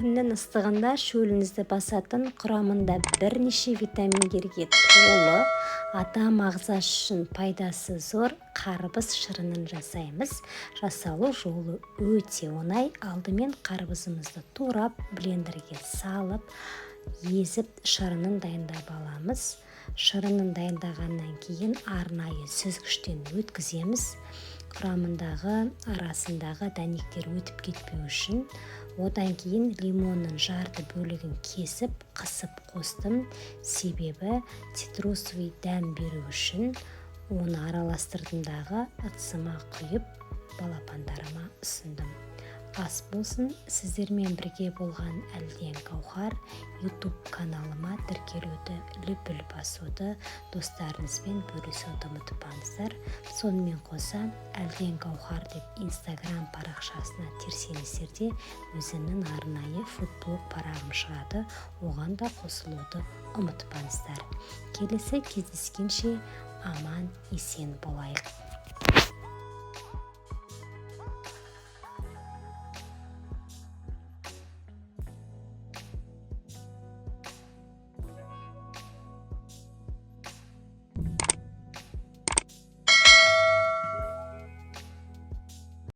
Күннің ыстығында шөліңізді басатын, құрамында бірнеше витаминдерге толы, адам ағзасы үшін пайдасы зор қарбыз шырынын жасаймыз. Жасалу жолы өте оңай. Алдымен қарбызымызды турап, блендерге салып, езіп шырынын дайындап аламыз. Шырынын дайындағаннан кейін арнайы сүзгіштен өткіземіз. Құрамындағы арасындағы дәнектер өтіп кетпеу үшін. Одан кейін лимонның жарты бөлігін кесіп, қысып қостым. Себебі цитрусовый дәм беру үшін. Оны араластырдымдағы ыдысыма құйып, балапандарыма ұсындым. Ас болсын. Сіздермен бірге болған Әлден Гаухар. YouTube каналыма тіркелуді, лүпіл басуды, достарыңызбен бөлісуді ұмытпаңыздар. Сонымен қоса Әлден Гаухар деп Instagram парақшасына терсеңіздер де өзімнің арнайы футблог парағым шығады. Оған да қосылуды ұмытпаңыздар. Келесі кездескенше аман есен болайық.